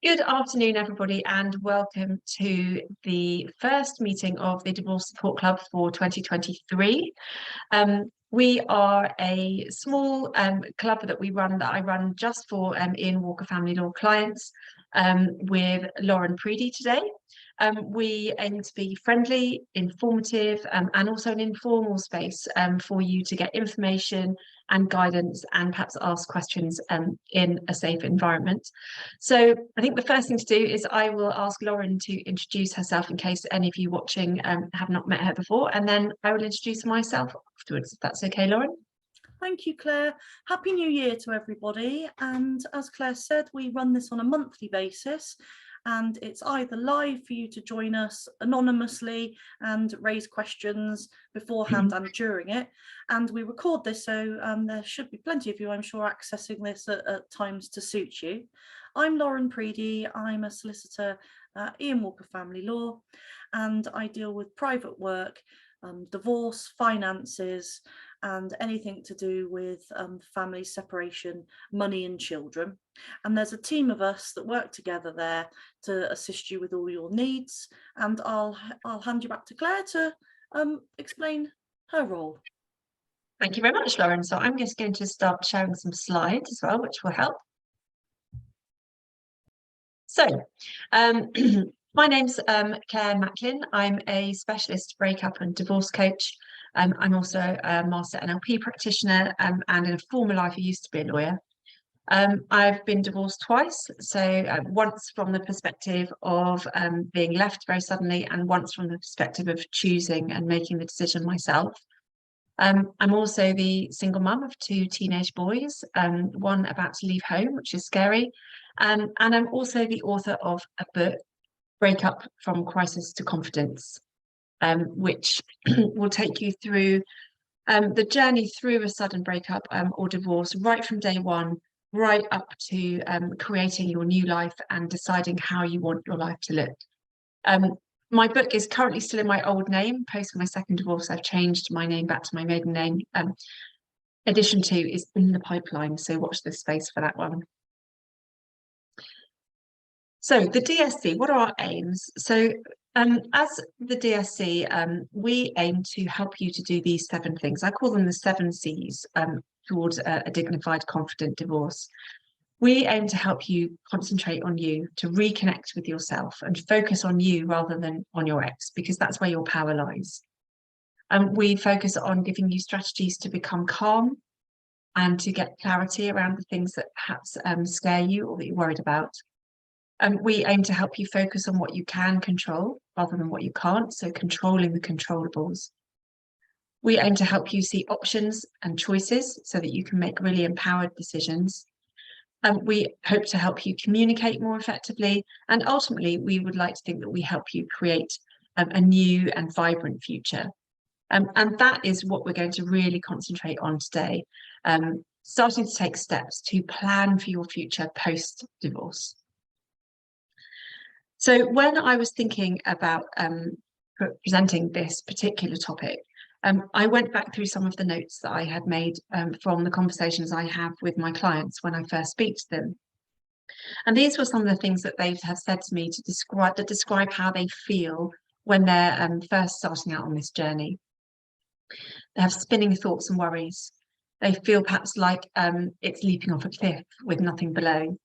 Good afternoon, everybody, and welcome to the first meeting of the Divorce Support Club for 2023. We are a small club that I run just for Ian Walker Family Law clients with Lauren Preedy today. We aim to be friendly, informative, and also an informal space for you to get information and guidance and perhaps ask questions in a safe environment. So I think the first thing to do is I will ask Lauren to introduce herself in case any of you watching have not met her before, and then I will introduce myself afterwards, if that's okay, Lauren. Thank you, Claire. Happy New Year to everybody. And as Claire said, we run this on a monthly basis, and it's either live for you to join us anonymously and raise questions beforehand and during it. And we record this, so there should be plenty of you, I'm sure, accessing this at times to suit you. I'm Lauren Preedy. I'm a solicitor at Ian Walker Family Law, and I deal with private work, divorce, finances, and anything to do with family separation, money and children. And there's a team of us that work together there to assist you with all your needs. And I'll hand you back to Claire to explain her role. Thank you very much, Lauren. So I'm just going to start sharing some slides as well, which will help. So my name's Claire Macklin. I'm a specialist breakup and divorce coach. I'm also a master NLP practitioner, and in a former life I used to be a lawyer. I've been divorced twice, so once from the perspective of being left very suddenly, and once from the perspective of choosing and making the decision myself. I'm also the single mum of two teenage boys, one about to leave home, which is scary, and I'm also the author of a book, Breakup from Crisis to Confidence, which will take you through the journey through a sudden breakup or divorce, right from day one, right up to creating your new life and deciding how you want your life to look. My book is currently still in my old name. Post my second divorce, I've changed my name back to my maiden name. Edition 2 is in the pipeline, so watch this space for that one. So the DSC, what are our aims? So as the DSC, we aim to help you to do these 7 things. I call them the 7 C's towards a dignified, confident divorce. We aim to help you concentrate on you, to reconnect with yourself and focus on you rather than on your ex, because that's where your power lies. We focus on giving you strategies to become calm and to get clarity around the things that perhaps scare you or that you're worried about. We aim to help you focus on what you can control rather than what you can't, so controlling the controllables. We aim to help you see options and choices so that you can make really empowered decisions. We hope to help you communicate more effectively, and ultimately we would like to think that we help you create a new and vibrant future. And that is what we're going to really concentrate on today, starting to take steps to plan for your future post-divorce. So when I was thinking about presenting this particular topic, I went back through some of the notes that I had made from the conversations I have with my clients when I first speak to them. And these were some of the things that they have said to me to describe how they feel when they're first starting out on this journey. They have spinning thoughts and worries. They feel perhaps like it's leaping off a cliff with nothing below.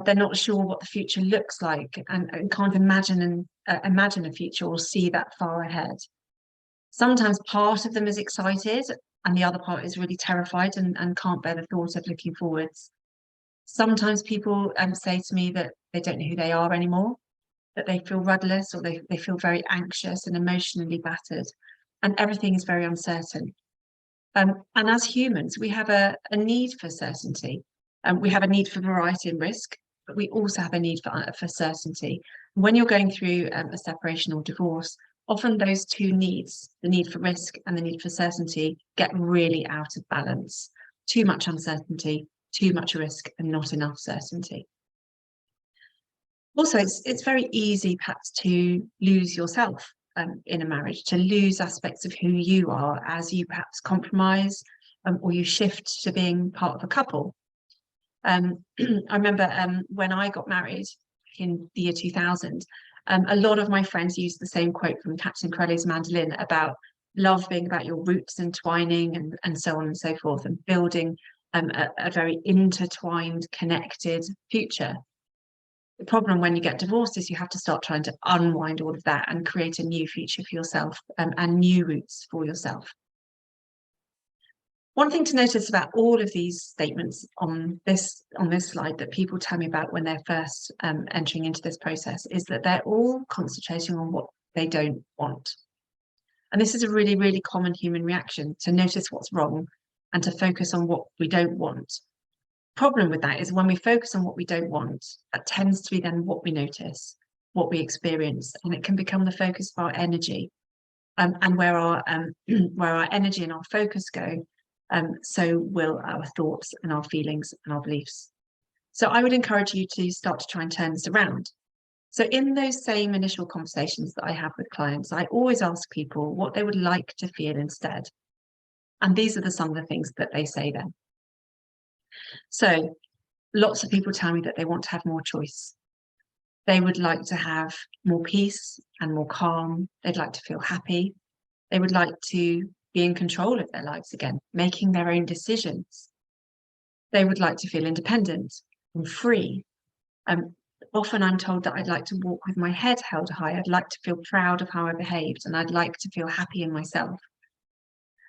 They're not sure what the future looks like and can't imagine a future or see that far ahead. Sometimes part of them is excited and the other part is really terrified and can't bear the thought of looking forwards. Sometimes people say to me that they don't know who they are anymore, that they feel rudderless, or they feel very anxious and emotionally battered, and everything is very uncertain. And as humans, we have a need for certainty. We have a need for variety and risk, but we also have a need for certainty. When you're going through a separation or divorce, often those two needs, the need for risk and the need for certainty, get really out of balance. Too much uncertainty, too much risk, and not enough certainty. Also, it's very easy perhaps to lose yourself in a marriage, to lose aspects of who you are as you perhaps compromise or you shift to being part of a couple. I remember when I got married, in the year 2000, a lot of my friends used the same quote from Captain Corelli's Mandolin about love being about your roots entwining and so on and so forth, and building a very intertwined, connected future. The problem when you get divorced is you have to start trying to unwind all of that and create a new future for yourself, and new roots for yourself. One thing to notice about all of these statements on this slide that people tell me about when they're first entering into this process is that they're all concentrating on what they don't want. And this is a really, really common human reaction, to notice what's wrong and to focus on what we don't want. Problem with that is when we focus on what we don't want, that tends to be then what we notice, what we experience, and it can become the focus of our energy. And where our energy and our focus go, so will our thoughts and our feelings and our beliefs. So I would encourage you to start to try and turn this around. So in those same initial conversations that I have with clients, I always ask people what they would like to feel instead. And these are some of the things that they say then. So lots of people tell me that they want to have more choice. They would like to have more peace and more calm. They'd like to feel happy. They would like to be in control of their lives again, making their own decisions. They would like to feel independent and free. Often I'm told that I'd like to walk with my head held high. I'd like to feel proud of how I behaved, and I'd like to feel happy in myself.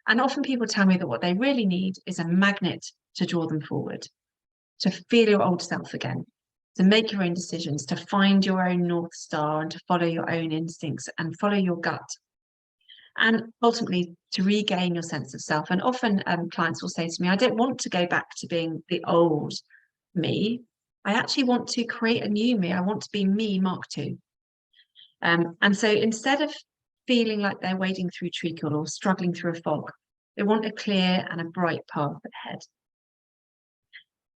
And often people tell me that what they really need is a magnet to draw them forward, to feel your old self again, to make your own decisions, to find your own North Star and to follow your own instincts and follow your gut. And ultimately to regain your sense of self. And often clients will say to me, I don't want to go back to being the old me. I actually want to create a new me. I want to be me Mark II. And so instead of feeling like they're wading through treacle or struggling through a fog, they want a clear and a bright path ahead.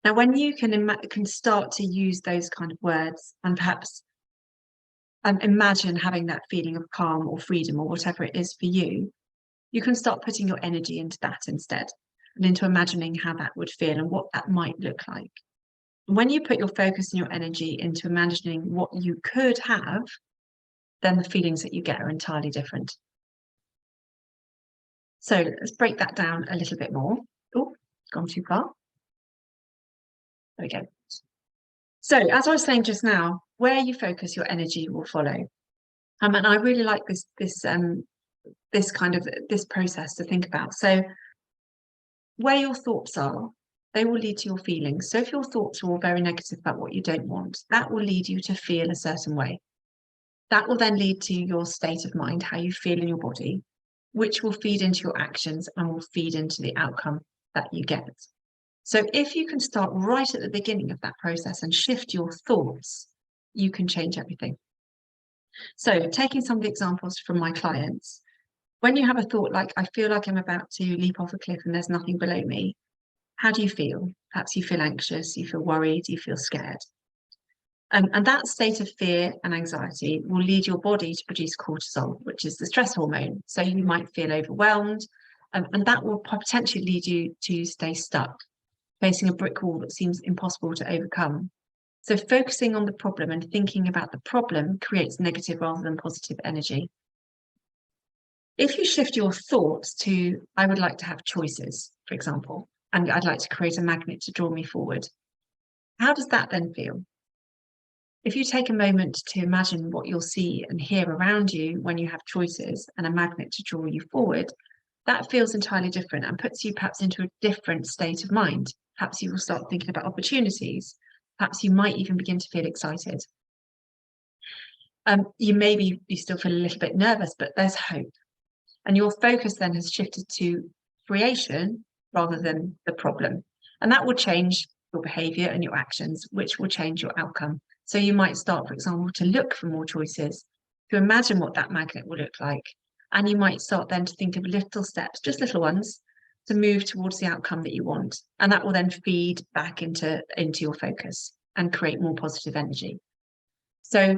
Now, when you can start to use those kind of words and perhaps imagine having that feeling of calm or freedom or whatever it is for you, you can start putting your energy into that instead, and into imagining how that would feel and what that might look like. When you put your focus and your energy into imagining what you could have, then the feelings that you get are entirely different. So let's break that down a little bit more. Oh, it's gone too far. There we go. So as I was saying just now, where you focus, your energy will follow. And I really like this process to think about. So where your thoughts are, they will lead to your feelings. So if your thoughts are all very negative about what you don't want, that will lead you to feel a certain way. That will then lead to your state of mind, how you feel in your body, which will feed into your actions and will feed into the outcome that you get. So if you can start right at the beginning of that process and shift your thoughts, you can change everything. So taking some of the examples from my clients, when you have a thought like, I feel like I'm about to leap off a cliff and there's nothing below me, how do you feel? Perhaps you feel anxious, you feel worried, you feel scared. And that state of fear and anxiety will lead your body to produce cortisol, which is the stress hormone. So you might feel overwhelmed, and that will potentially lead you to stay stuck, facing a brick wall that seems impossible to overcome. So focusing on the problem and thinking about the problem creates negative rather than positive energy. If you shift your thoughts to, I would like to have choices, for example, and I'd like to create a magnet to draw me forward, how does that then feel? If you take a moment to imagine what you'll see and hear around you when you have choices and a magnet to draw you forward, that feels entirely different and puts you perhaps into a different state of mind. Perhaps you will start thinking about opportunities. Perhaps you might even begin to feel excited. You still feel a little bit nervous, but there's hope. And your focus then has shifted to creation rather than the problem. And that will change your behavior and your actions, which will change your outcome. So you might start, for example, to look for more choices, to imagine what that magnet will look like. And you might start then to think of little steps, just little ones, to move towards the outcome that you want. And that will then feed back into your focus and create more positive energy. So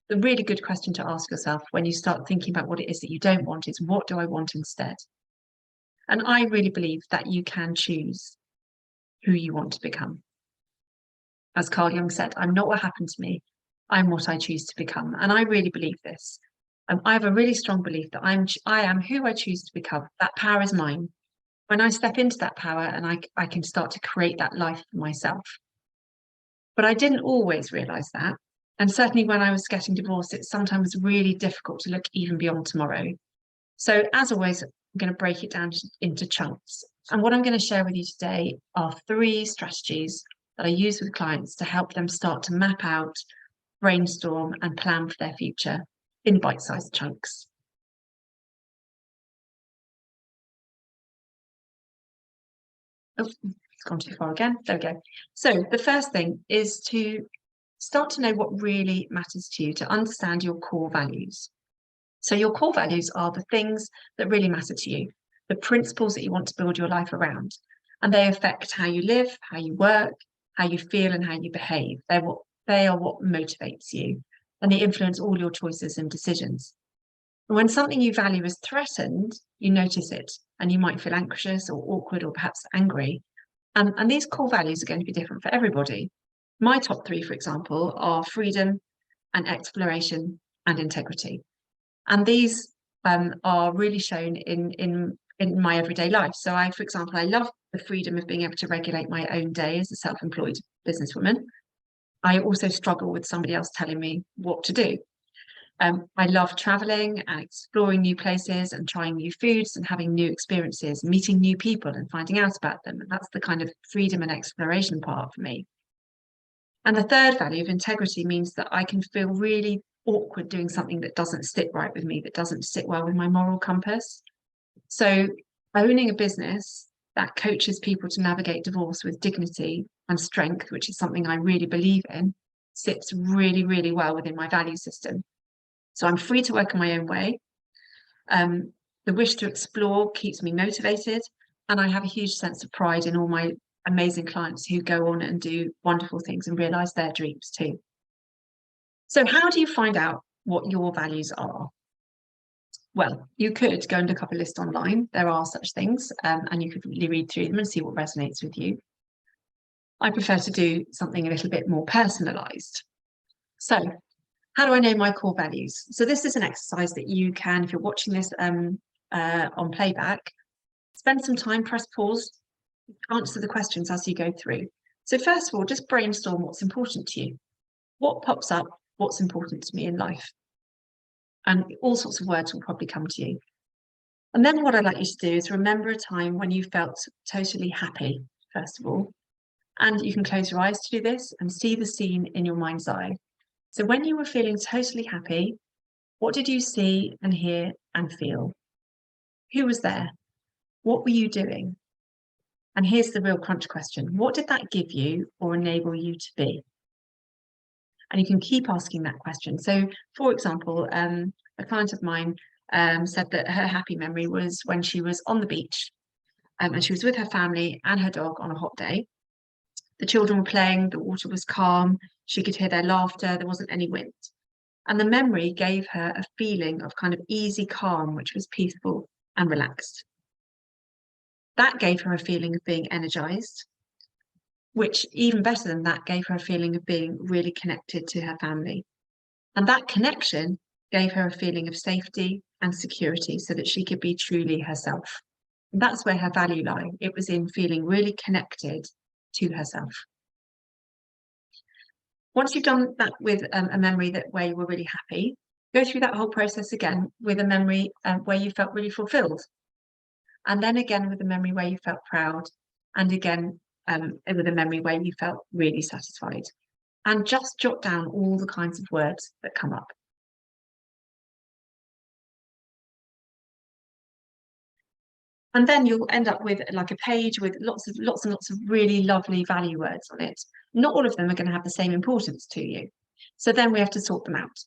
the really good question to ask yourself when you start thinking about what it is that you don't want is, what do I want instead? And I really believe that you can choose who you want to become. As Carl Jung said, I'm not what happened to me, I'm what I choose to become. And I really believe this. I have a really strong belief that I am who I choose to become. That power is mine. When I step into that power and I can start to create that life for myself. But I didn't always realize that. And certainly when I was getting divorced, it's sometimes really difficult to look even beyond tomorrow. So as always, I'm going to break it down into chunks. And what I'm going to share with you today are 3 strategies that I use with clients to help them start to map out, brainstorm, and plan for their future in bite-sized chunks. Oh, it's gone too far again. There we go. So the first thing is to start to know what really matters to you, to understand your core values. So your core values are the things that really matter to you, the principles that you want to build your life around, and they affect how you live, how you work, how you feel, and how you behave. They are what motivates you, and they influence all your choices and decisions. And when something you value is threatened, you notice it, and you might feel anxious or awkward or perhaps angry. And these core values are going to be different for everybody. My top 3, for example, are freedom and exploration and integrity. And these are really shown in my everyday life. So for example, I love the freedom of being able to regulate my own day as a self-employed businesswoman. I also struggle with somebody else telling me what to do. I love traveling and exploring new places and trying new foods and having new experiences, meeting new people and finding out about them. And that's the kind of freedom and exploration part for me. And the third value of integrity means that I can feel really awkward doing something that doesn't sit right with me, that doesn't sit well with my moral compass. So owning a business that coaches people to navigate divorce with dignity and strength, which is something I really believe in, sits really, really well within my value system. So I'm free to work in my own way. The wish to explore keeps me motivated, and I have a huge sense of pride in all my amazing clients who go on and do wonderful things and realize their dreams too. So how do you find out what your values are? Well, you could go and look up a list online. There are such things, and you could really read through them and see what resonates with you. I prefer to do something a little bit more personalized. So how do I know my core values? So this is an exercise that you can, if you're watching this on playback, spend some time, press pause, answer the questions as you go through. So first of all, just brainstorm what's important to you. What pops up? What's important to me in life? And all sorts of words will probably come to you. And then what I'd like you to do is remember a time when you felt totally happy, first of all. And you can close your eyes to do this and see the scene in your mind's eye. So when you were feeling totally happy, what did you see and hear and feel? Who was there? What were you doing? And here's the real crunch question. What did that give you or enable you to be? And you can keep asking that question. So, for example, a client of mine said that her happy memory was when she was on the beach and she was with her family and her dog on a hot day. The children were playing, the water was calm, she could hear their laughter, there wasn't any wind. And the memory gave her a feeling of kind of easy calm, which was peaceful and relaxed. That gave her a feeling of being energized, which even better than that gave her a feeling of being really connected to her family. And that connection gave her a feeling of safety and security so that she could be truly herself. And that's where her value lie. It was in feeling really connected to herself. Once you've done that with a memory where you were really happy, go through that whole process again with a memory where you felt really fulfilled. And then again with a memory where you felt proud, and again with a memory where you felt really satisfied. And just jot down all the kinds of words that come up. And then you'll end up with like a page with lots and lots of really lovely value words on it. Not all of them are going to have the same importance to you. So then we have to sort them out.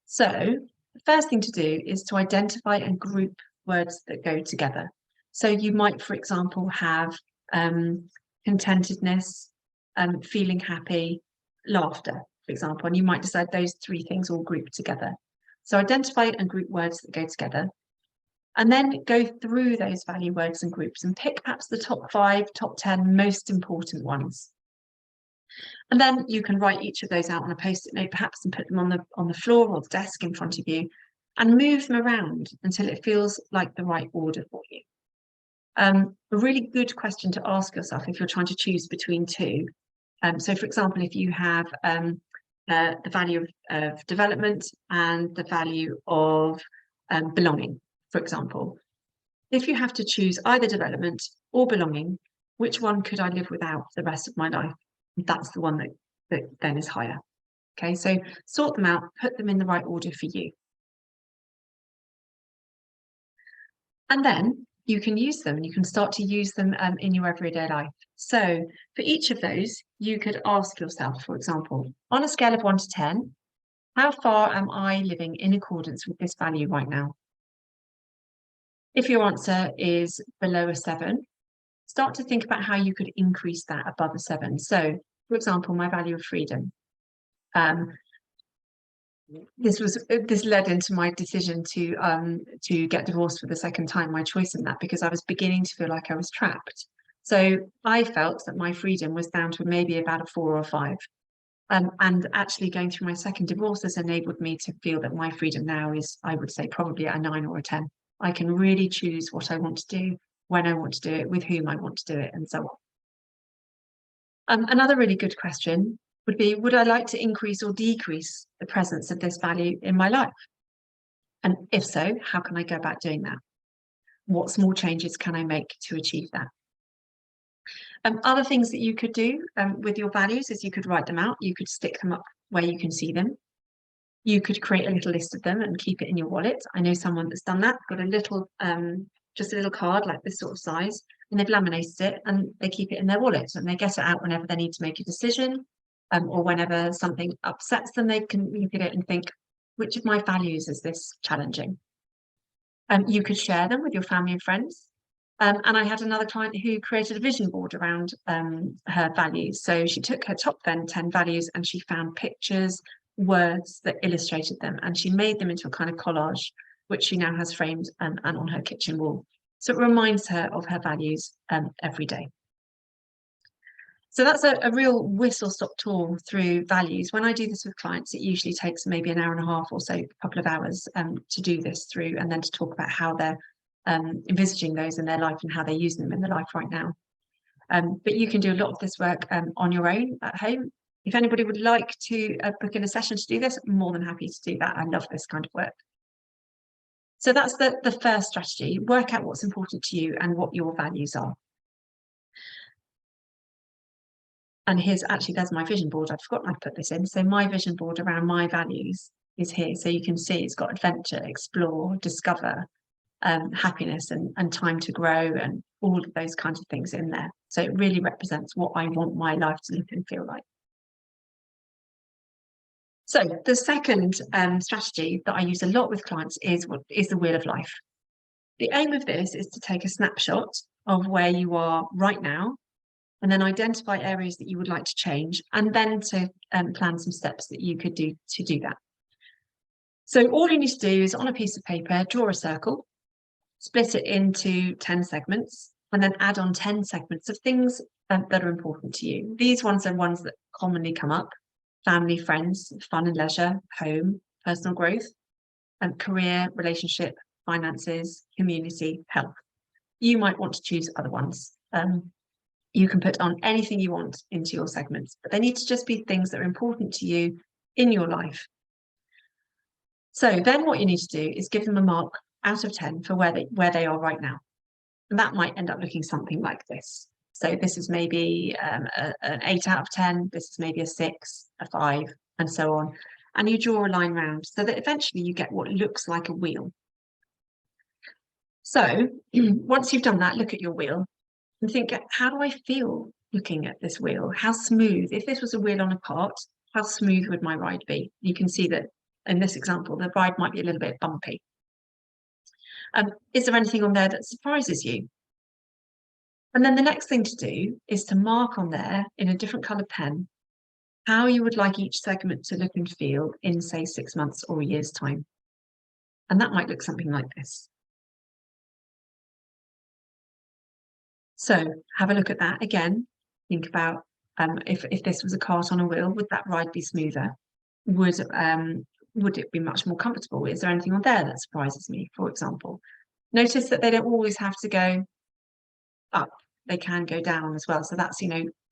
So the first thing to do is to identify and group words that go together. So you might, for example, have contentedness, feeling happy, laughter, for example, and you might decide those 3 things all group together. So identify and group words that go together. And then go through those value words and groups and pick perhaps the top 5, top 10 most important ones. And then you can write each of those out on a post-it note, perhaps, and put them on the floor or the desk in front of you, and move them around until it feels like the right order for you. A really good question to ask yourself if you're trying to choose between two. So, for example, if you have the value of development and the value of belonging, for example, if you have to choose either development or belonging, which one could I live without the rest of my life? That's the one that then is higher. Okay, so sort them out, put them in the right order for you. And then you can use them, and you can start to use them in your everyday life. So for each of those, you could ask yourself, for example, on a scale of 1 to 10, how far am I living in accordance with this value right now? If your answer is below a 7, start to think about how you could increase that above a 7. So, for example, my value of freedom. This led into my decision to get divorced for the second time, my choice in that, because I was beginning to feel like I was trapped. So I felt that my freedom was down to maybe about a 4 or 5. And actually going through my second divorce has enabled me to feel that my freedom now is, I would say, probably a 9 or a 10. I can really choose what I want to do, when I want to do it, with whom I want to do it, and so on. Another really good question would be, would I like to increase or decrease the presence of this value in my life? And if so, how can I go about doing that? What small changes can I make to achieve that? Other things that you could do with your values is you could write them out, you could stick them up where you can see them. You could create a little list of them and keep it in your wallet. I know someone that's done that, got a little, just a little card like this sort of size, and they've laminated it and they keep it in their wallet, and they get it out whenever they need to make a decision, or whenever something upsets them, they can look at it and think, which of my values is this challenging? You could share them with your family and friends. And I had another client who created a vision board around her values. So she took her top 10 values and she found pictures, words that illustrated them, and she made them into a kind of collage, which she now has framed and on her kitchen wall. So it reminds her of her values every day. So that's a real whistle-stop tour through values. When I do this with clients, it usually takes maybe an hour and a half or so, a couple of hours to do this through, and then to talk about how they're envisaging those in their life and how they're using them in their life right now. But you can do a lot of this work on your own at home. If anybody would like to book in a session to do this, I'm more than happy to do that. I love this kind of work. So that's the first strategy. Work out what's important to you and what your values are. And there's my vision board. I've forgotten I'd put this in. So my vision board around my values is here. So you can see it's got adventure, explore, discover, happiness and time to grow, and all of those kinds of things in there. So it really represents what I want my life to look and feel like. So the second strategy that I use a lot with clients is the wheel of life. The aim of this is to take a snapshot of where you are right now, and then identify areas that you would like to change, and then to plan some steps that you could do to do that. So all you need to do is, on a piece of paper, draw a circle, split it into 10 segments, and then add on 10 segments of things that are important to you. These ones are ones that commonly come up: family, friends, fun and leisure, home, personal growth, career, relationship, finances, community, health. You might want to choose other ones. You can put on anything you want into your segments, but they need to just be things that are important to you in your life. So then what you need to do is give them a mark out of 10 for where they are right now. And that might end up looking something like this. So this is maybe an 8 out of 10, this is maybe a 6, a 5, and so on. And you draw a line round so that eventually you get what looks like a wheel. So once you've done that, look at your wheel and think, how do I feel looking at this wheel? How smooth? If this was a wheel on a cart, how smooth would my ride be? You can see that in this example, the ride might be a little bit bumpy. Is there anything on there that surprises you? And then the next thing to do is to mark on there in a different colour pen how you would like each segment to look and feel in, say, 6 months or a year's time. And that might look something like this. So have a look at that again. Think about If this was a cart on a wheel, would that ride be smoother? Would it be much more comfortable? Is there anything on there that surprises me, for example? Notice that they don't always have to go up, they can go down as well. So that's,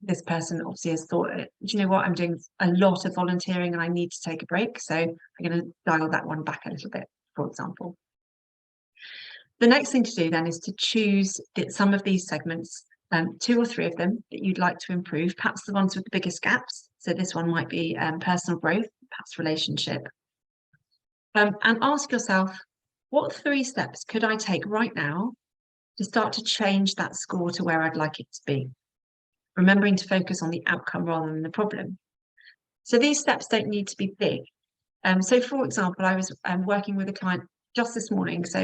this person obviously has thought, do you know what, I'm doing a lot of volunteering and I need to take a break. So I'm going to dial that one back a little bit, for example. The next thing to do then is to choose some of these segments, 2 or 3 of them that you'd like to improve, perhaps the ones with the biggest gaps. So this one might be personal growth, perhaps relationship. And ask yourself, what 3 steps could I take right now to start to change that score to where I'd like it to be? Remembering to focus on the outcome rather than the problem. So these steps don't need to be big. So for example, I was working with a client just this morning. So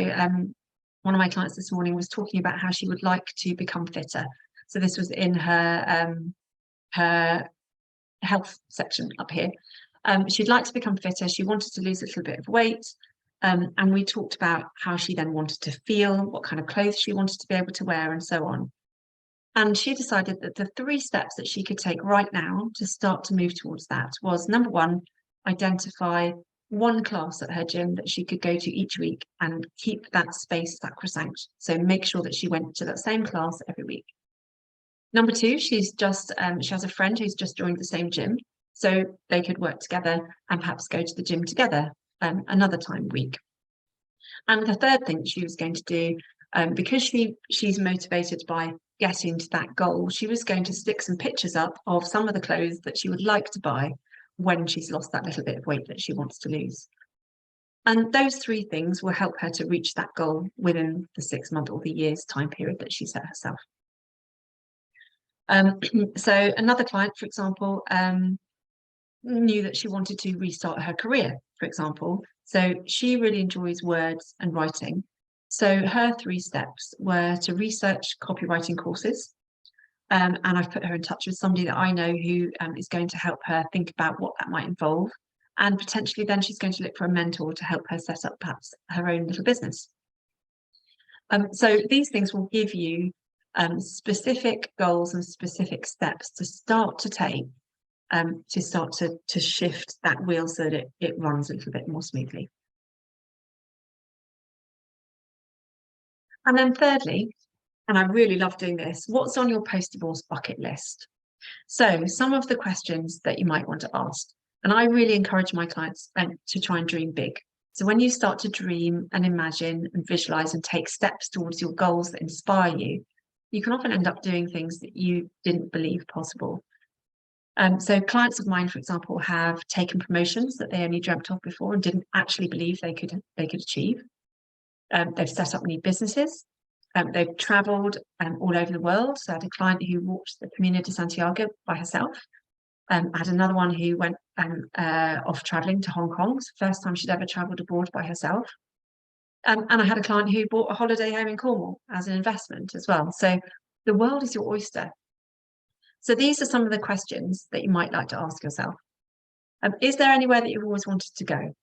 one of my clients this morning was talking about how she would like to become fitter. So this was in her health section up here. She'd like to become fitter. She wanted to lose a little bit of weight. And we talked about how she then wanted to feel, what kind of clothes she wanted to be able to wear, and so on. And she decided that the 3 steps that she could take right now to start to move towards that was, number 1, identify 1 class at her gym that she could go to each week and keep that space sacrosanct. So make sure that she went to that same class every week. Number 2, she has a friend who's just joined the same gym, so they could work together and perhaps go to the gym together another time a week. And the third thing she was going to do, because she's motivated by getting to that goal, she was going to stick some pictures up of some of the clothes that she would like to buy when she's lost that little bit of weight that she wants to lose. And those 3 things will help her to reach that goal within the 6-month or the year's time period that she set herself. So another client, for example, knew that she wanted to restart her career, for example. So she really enjoys words and writing. So her 3 steps were to research copywriting courses. And I've put her in touch with somebody that I know who is going to help her think about what that might involve. And potentially then she's going to look for a mentor to help her set up perhaps her own little business. So these things will give you specific goals and specific steps to start to take to shift that wheel so that it runs a little bit more smoothly. And then thirdly, and I really love doing this, what's on your post-divorce bucket list? So some of the questions that you might want to ask, and I really encourage my clients to try and dream big. So when you start to dream and imagine and visualize and take steps towards your goals that inspire you, you can often end up doing things that you didn't believe possible. So clients of mine, for example, have taken promotions that they only dreamt of before and didn't actually believe they could achieve. They've set up new businesses. They've travelled all over the world. So I had a client who walked the Camino de Santiago by herself. I had another one who went off travelling to Hong Kong. It's the first time she'd ever travelled abroad by herself. And I had a client who bought a holiday home in Cornwall as an investment as well. So the world is your oyster. So these are some of the questions that you might like to ask yourself. Is there anywhere that you've always wanted to go?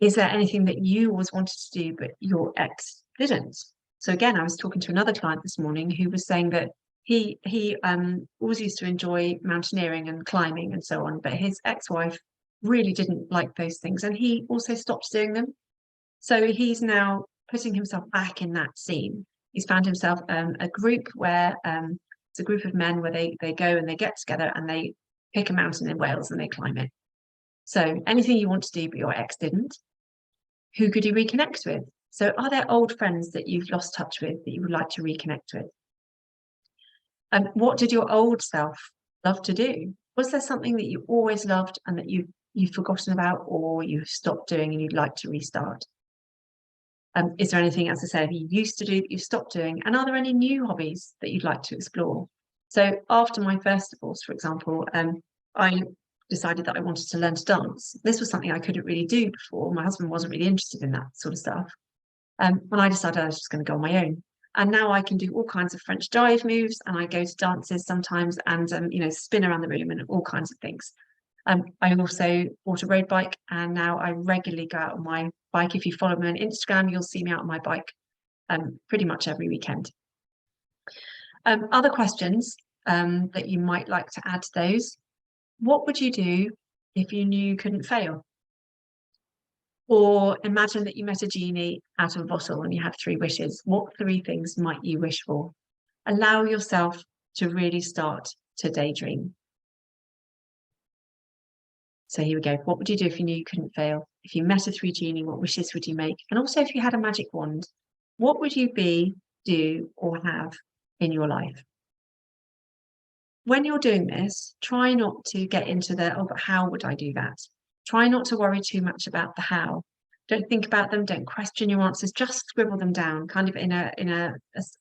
Is there anything that you always wanted to do but your ex didn't? So again, I was talking to another client this morning who was saying that he always used to enjoy mountaineering and climbing and so on, but his ex-wife really didn't like those things and he also stopped doing them. So he's now putting himself back in that scene. He's found himself a group where it's a group of men where they go and they get together and they pick a mountain in Wales and they climb it. So anything you want to do but your ex didn't, who could you reconnect with? So are there old friends that you've lost touch with that you would like to reconnect with? And what did your old self love to do? Was there something that you always loved and that you've forgotten about or you've stopped doing and you'd like to restart? Is there anything, as I said, you used to do that you've stopped doing? And are there any new hobbies that you'd like to explore? So after my first divorce, for example, I decided that I wanted to learn to dance. This was something I couldn't really do before. My husband wasn't really interested in that sort of stuff. And I decided I was just going to go on my own. And now I can do all kinds of French jive moves and I go to dances sometimes and, spin around the room and all kinds of things. I also bought a road bike and now I regularly go out on my bike. If you follow me on Instagram, you'll see me out on my bike pretty much every weekend. Other questions that you might like to add to those. What would you do if you knew you couldn't fail? Or imagine that you met a genie out of a bottle and you had 3 wishes. What 3 things might you wish for? Allow yourself to really start to daydream. So here we go. What would you do if you knew you couldn't fail? If you met a 3 genie, what wishes would you make? And also, if you had a magic wand, what would you be, do, or have in your life? When you're doing this, try not to get into the, oh, but how would I do that? Try not to worry too much about the how. Don't think about them. Don't question your answers. Just scribble them down, kind of in a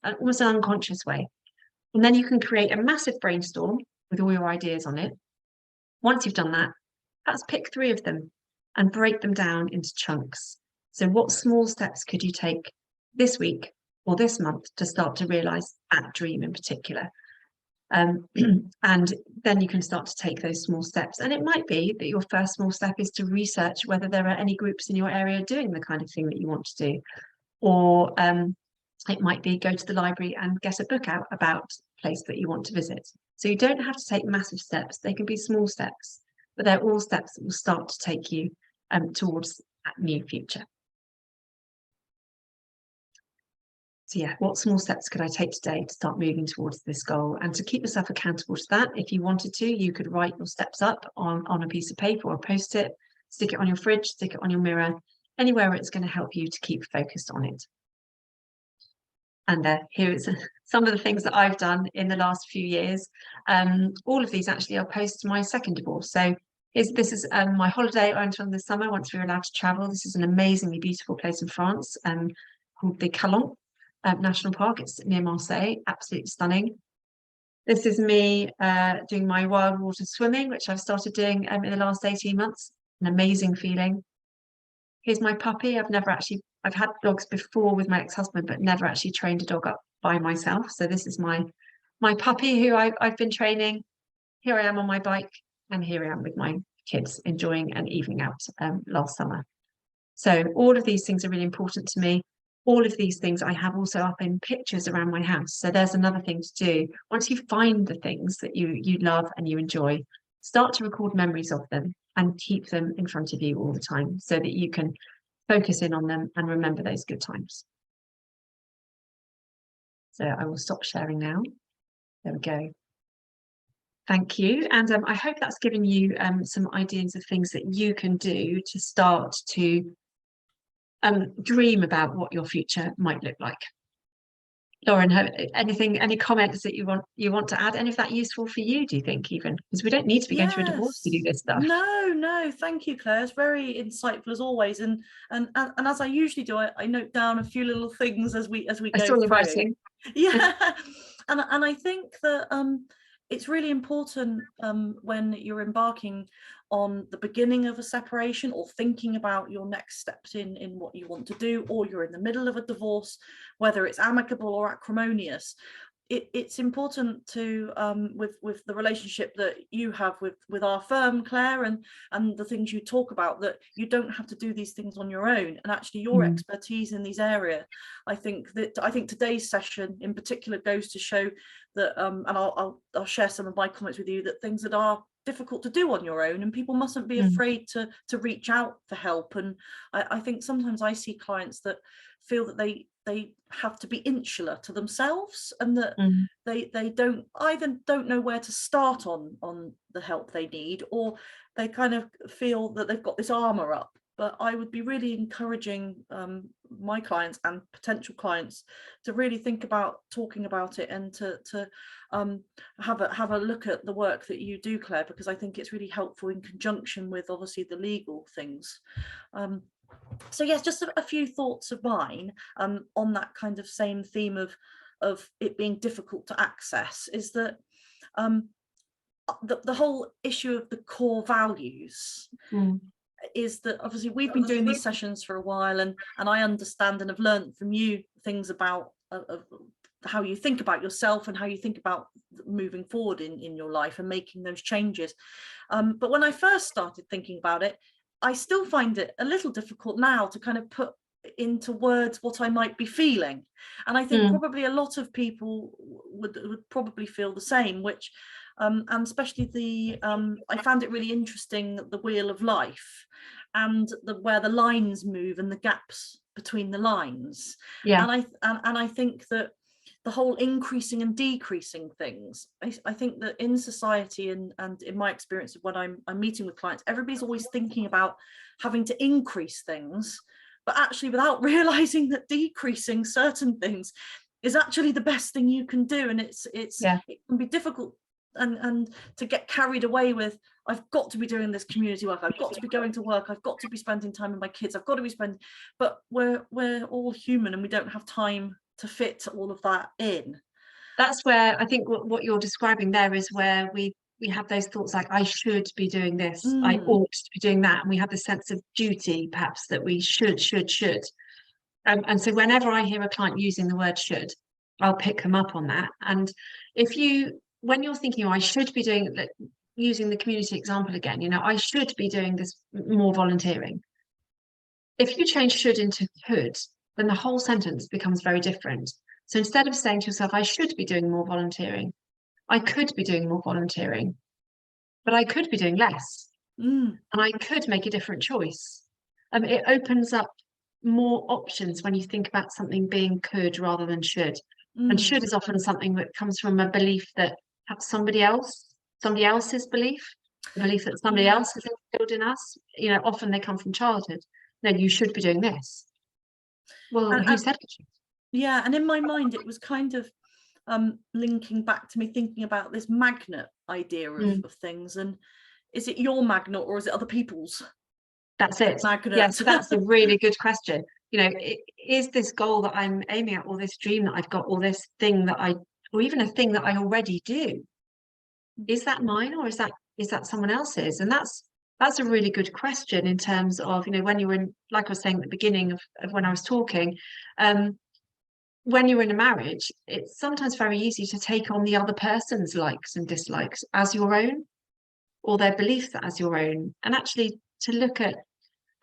almost an unconscious way. And then you can create a massive brainstorm with all your ideas on it. Once you've done that, perhaps pick 3 of them and break them down into chunks. So what small steps could you take this week or this month to start to realize that dream in particular? And then you can start to take those small steps. And it might be that your first small step is to research whether there are any groups in your area doing the kind of thing that you want to do. Or it might be go to the library and get a book out about a place that you want to visit. So you don't have to take massive steps. They can be small steps, but they're all steps that will start to take you towards that new future. So yeah, what small steps could I take today to start moving towards this goal? And to keep yourself accountable to that, if you wanted to, you could write your steps up on a piece of paper or post it, stick it on your fridge, stick it on your mirror, anywhere it's going to help you to keep focused on it. And here is some of the things that I've done in the last few years. All of these actually are post my second divorce. So this is my holiday I went on this summer once we were allowed to travel. This is an amazingly beautiful place in France called the Calon National Park. It's near Marseille, absolutely stunning. This is me doing my wild water swimming, which I've started doing in the last 18 months. An amazing feeling. Here's my puppy. I've had dogs before with my ex-husband, but never actually trained a dog up by myself. So this is my puppy who I've been training. Here I am on my bike, and here I am with my kids enjoying an evening out last summer. So all of these things are really important to me. All of these things I have also up in pictures around my house. So there's another thing to do. Once you find the things that you love and you enjoy, start to record memories of them and keep them in front of you all the time so that you can focus in on them and remember those good times. So I will stop sharing now. There we go. Thank you. And I hope that's given you some ideas of things that you can do to start to dream about what your future might look like. Lauren, any comments that you want to add? Any of that useful for you, do you think, even? Because we don't need to be going through a divorce to do this stuff. No, thank you, Claire. It's very insightful as always. And as I usually do, I note down a few little things as we go I saw through. the writing. Yeah. and I think that it's really important when you're embarking on the beginning of a separation or thinking about your next steps in what you want to do, or you're in the middle of a divorce, whether it's amicable or acrimonious. It's important to with the relationship that you have with our firm, Claire, and the things you talk about, that you don't have to do these things on your own, and actually your expertise in these areas. I think today's session in particular goes to show that and I'll share some of my comments with you, that things that are difficult to do on your own, and people mustn't be afraid to reach out for help. And I think sometimes I see clients that feel that they have to be insular to themselves, and that they don't know where to start on the help they need, or they kind of feel that they've got this armor up. But I would be really encouraging my clients and potential clients to really think about talking about it, and to have a look at the work that you do, Claire, because I think it's really helpful in conjunction with obviously the legal things. So yes, just a few thoughts of mine on that kind of same theme of it being difficult to access, is that the whole issue of the core values is that obviously we've been doing these sessions for a while, and I understand and have learned from you things about how you think about yourself and how you think about moving forward in your life and making those changes. But when I first started thinking about it, I still find it a little difficult now to kind of put into words what I might be feeling. And I think probably a lot of people would probably feel the same, which and especially I found it really interesting, the wheel of life, and where the lines move and the gaps between the lines. Yeah. And I think that the whole increasing and decreasing things, I think that in society and in my experience of when I'm meeting with clients, everybody's always thinking about having to increase things, but actually without realizing that decreasing certain things is actually the best thing you can do. And it can be difficult and to get carried away with, I've got to be doing this community work, I've got to be going to work, I've got to be spending time with my kids, I've got to be spending, but we're all human and we don't have time to fit all of that in. That's where I think what you're describing there is where we have those thoughts like, I should be doing this, I ought to be doing that, and we have this sense of duty perhaps that we should. And so whenever I hear a client using the word should, I'll pick them up on that. And when you're thinking, oh, I should be doing, using the community example again, you know, I should be doing this more volunteering. If you change should into could, then the whole sentence becomes very different. So instead of saying to yourself, I should be doing more volunteering, I could be doing more volunteering, but I could be doing less. And I could make a different choice. It opens up more options when you think about something being could rather than should. And should is often something that comes from a belief that perhaps somebody else's belief, the belief that somebody else has instilled in us. You know, often they come from childhood. No, you should be doing this. Well, who said it should? Yeah, and in my mind, it was kind of linking back to me thinking about this magnet idea of things. And is it your magnet or is it other people's? That's it. Magnet. Yeah, so that's a really good question. You know, is this goal that I'm aiming at, or this dream that I've got, or this thing that or even a thing that I already do, is that mine, or is that someone else's? And that's a really good question in terms of, you know, when you're in, like I was saying at the beginning of when I was talking, when you're in a marriage, it's sometimes very easy to take on the other person's likes and dislikes as your own, or their beliefs as your own, and actually to look at,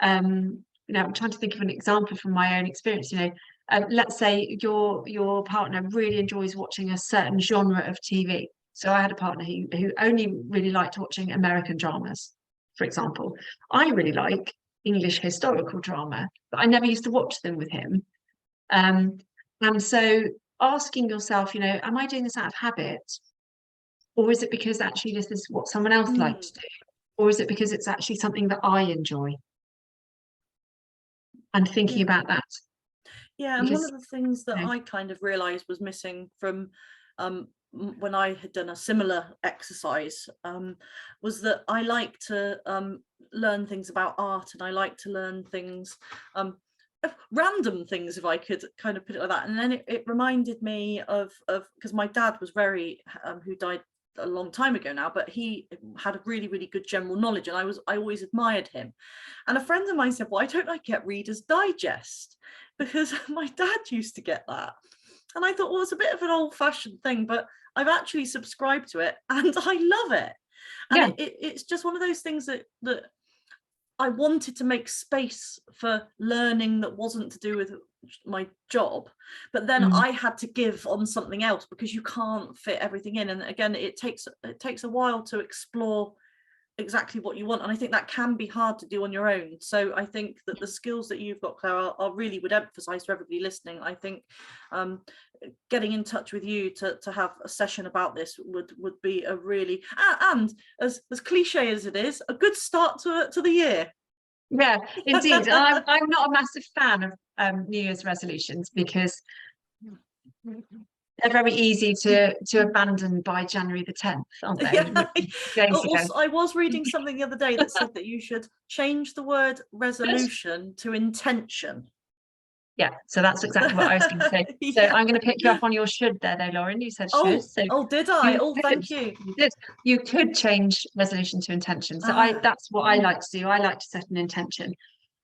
you know, I'm trying to think of an example from my own experience. You know, let's say your partner really enjoys watching a certain genre of TV. So I had a partner who only really liked watching American dramas, for example. I really like English historical drama, but I never used to watch them with him. And so asking yourself, you know, am I doing this out of habit? Or is it because actually this is what someone else likes to do? Or is it because it's actually something that I enjoy? And thinking about that. Yeah, and one of the things that I kind of realised was missing from when I had done a similar exercise was that I like to learn things about art, and I like to learn things, random things, if I could kind of put it like that. And then it reminded me of because my dad was very who died a long time ago now, but he had a really, really good general knowledge, and I always admired him. And a friend of mine said, why don't I get Reader's Digest? Because my dad used to get that. And I thought, well, it's a bit of an old-fashioned thing, but I've actually subscribed to it and I love it. And it's just one of those things that I wanted to make space for learning that wasn't to do with my job, but then I had to give on something else because you can't fit everything in. And again, it takes a while to explore exactly what you want, and I think that can be hard to do on your own. So I think that the skills that you've got, Claire, I really would emphasize to everybody listening. I think getting in touch with you to have a session about this would be a really, and as cliche as it is, a good start to the year. Yeah, indeed. I'm not a massive fan of New Year's resolutions because they're very easy to abandon by January the 10th, aren't they? Yeah. I was reading something the other day that said that you should change the word resolution to intention. Yeah, so that's exactly what I was going to say. So I'm going to pick you up on your should there, though, Lauren. You said should. So did I? Thank you. You did. You could change resolution to intention. So that's what I like to do. I like to set an intention.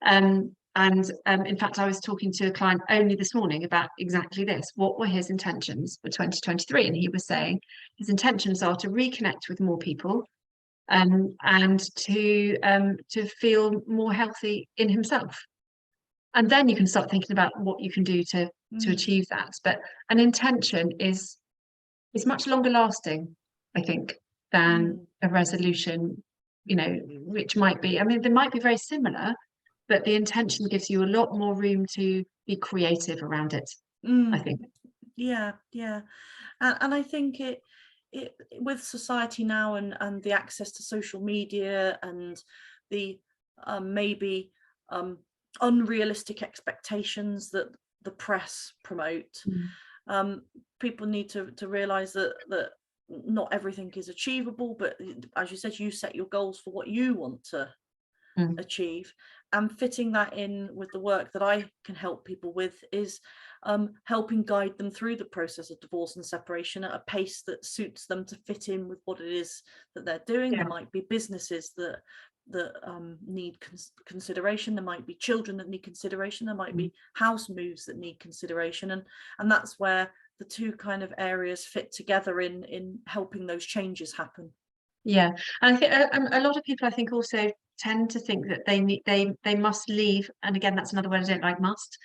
And in fact, I was talking to a client only this morning about exactly this. What were his intentions for 2023? And he was saying his intentions are to reconnect with more people, and to feel more healthy in himself. And then you can start thinking about what you can do to achieve that. But an intention is much longer lasting, I think, than a resolution, you know, which might be, I mean, they might be very similar, but the intention gives you a lot more room to be creative around it, I think. Yeah, and I think it with society now and the access to social media and the maybe unrealistic expectations that the press promote, people need to realize that not everything is achievable, but as you said, you set your goals for what you want to achieve, and fitting that in with the work that I can help people with is helping guide them through the process of divorce and separation at a pace that suits them to fit in with what it is that they're doing. There might be businesses that need consideration, there might be children that need consideration, there might be house moves that need consideration, and that's where the two kind of areas fit together in helping those changes happen. Yeah, and I think a lot of people, I think, also tend to think that they must leave, and again, that's another word I don't like, must,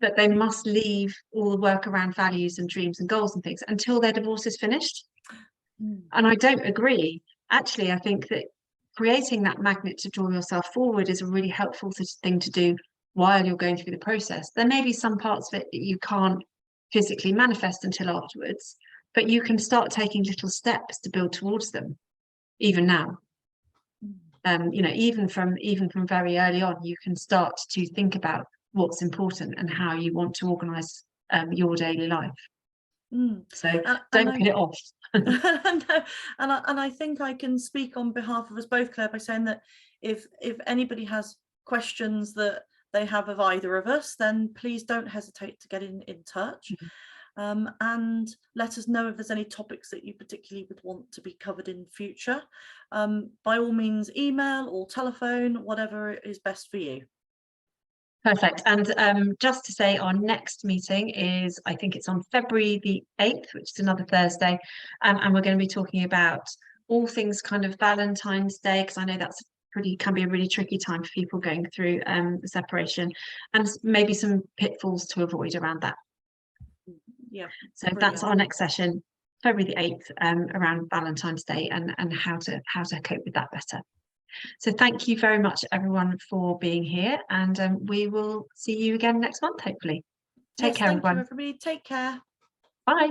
but they must leave all the work around values and dreams and goals and things until their divorce is finished. And I don't agree. Actually, I think that creating that magnet to draw yourself forward is a really helpful thing to do while you're going through the process. There may be some parts of it that you can't physically manifest until afterwards, but you can start taking little steps to build towards them, even now. You know, even from very early on, you can start to think about what's important and how you want to organize your daily life. So don't put it off. No, and I think I can speak on behalf of us both, Claire, by saying that if anybody has questions that they have of either of us, then please don't hesitate to get in touch. And let us know if there's any topics that you particularly would want to be covered in future. By all means, email or telephone, whatever is best for you. Perfect. And just to say, our next meeting is, I think it's on February the 8th, which is another Thursday. And we're going to be talking about all things kind of Valentine's Day, because I know that's can be a really tricky time for people going through the separation, and maybe some pitfalls to avoid around that. Yeah. So that's our next session, February the 8th, around Valentine's Day and how to cope with that better. So thank you very much, everyone, for being here, and we will see you again next month, hopefully. Take care, everyone. Thank you, everybody. Take care. Bye.